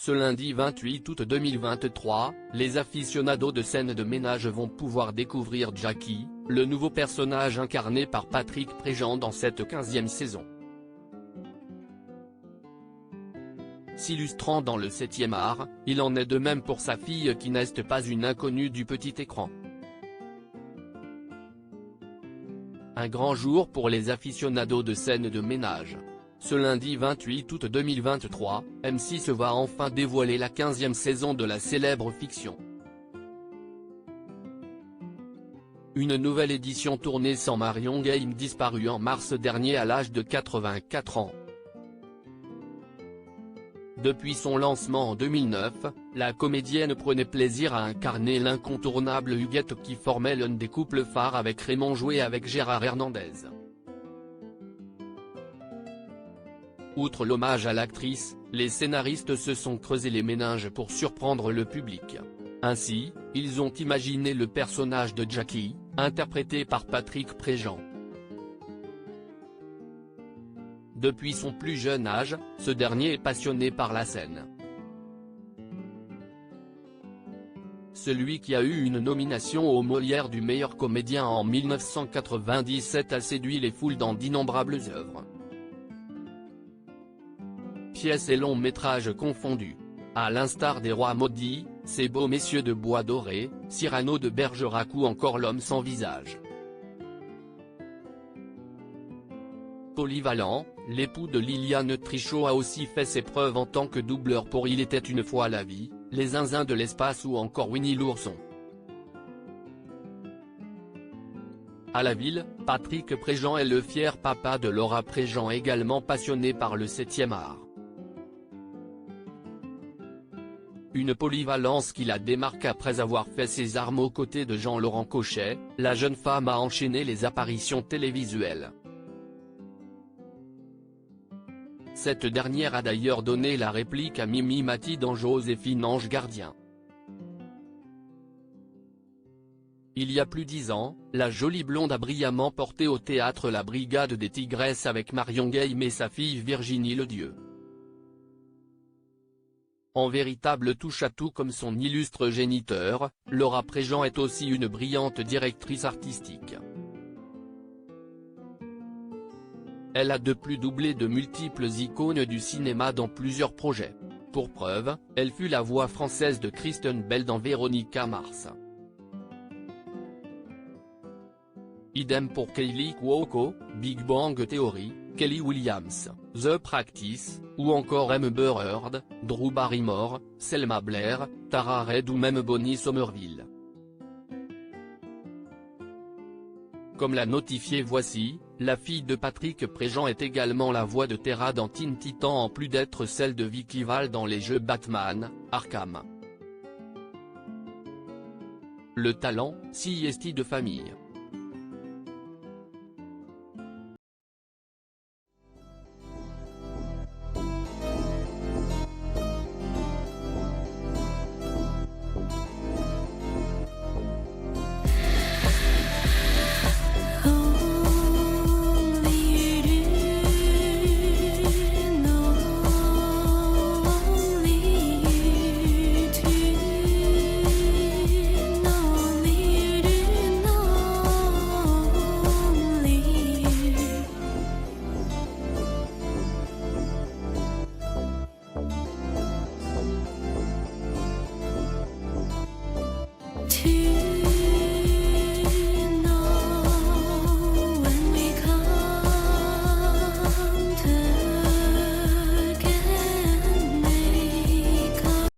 Ce lundi 28 août 2023, les aficionados de scènes de ménage vont pouvoir découvrir Jackie, le nouveau personnage incarné par Patrick Préjean dans cette 15e saison. S'illustrant dans le 7e art, il en est de même pour sa fille qui n'est pas une inconnue du petit écran. Un grand jour pour les aficionados de scènes de ménage. Ce lundi 28 août 2023, M6 va enfin dévoiler la 15e saison de la célèbre fiction. Une nouvelle édition tournée sans Marion Game, disparue en mars dernier à l'âge de 84 ans. Depuis son lancement en 2009, la comédienne prenait plaisir à incarner l'incontournable Huguette qui formait l'un des couples phares avec Raymond joué avec Gérard Hernandez. Outre l'hommage à l'actrice, les scénaristes se sont creusés les méninges pour surprendre le public. Ainsi, ils ont imaginé le personnage de Jackie, interprété par Patrick Préjean. Depuis son plus jeune âge, ce dernier est passionné par la scène. Celui qui a eu une nomination aux Molières du meilleur comédien en 1997 a séduit les foules dans d'innombrables œuvres. Pièces et longs métrages confondus. À l'instar des Rois maudits, Ces beaux messieurs de Bois doré, Cyrano de Bergerac ou encore L'homme sans visage. Polyvalent, l'époux de Liliane Trichot a aussi fait ses preuves en tant que doubleur pour Il était une fois la vie, Les zinzins de l'espace ou encore Winnie l'ourson. À la ville, Patrick Préjean est le fier papa de Laura Préjean, également passionné par le 7e art. Une polyvalence qui la démarque après avoir fait ses armes aux côtés de Jean-Laurent Cochet, la jeune femme a enchaîné les apparitions télévisuelles. Cette dernière a d'ailleurs donné la réplique à Mimi Mati dans Joséphine Ange Gardien. Il y a plus d'10 ans, la jolie blonde a brillamment porté au théâtre La Brigade des Tigresses avec Marion Game et sa fille Virginie Ledieu. En véritable touche-à-tout comme son illustre géniteur, Laura Préjean est aussi une brillante directrice artistique. Elle a de plus doublé de multiples icônes du cinéma dans plusieurs projets. Pour preuve, elle fut la voix française de Kristen Bell dans Véronica Mars. Idem pour Kaley Cuoco, Big Bang Theory, Kelly Williams, The Practice, ou encore Amber Heard, Drew Barrymore, Selma Blair, Tara Reid ou même Bonnie Somerville. Comme l'a notifié Voici, la fille de Patrick Préjean est également la voix de Tara dans Teen Titans en plus d'être celle de Vicky Vale dans les jeux Batman, Arkham. Le talent, CST de famille. To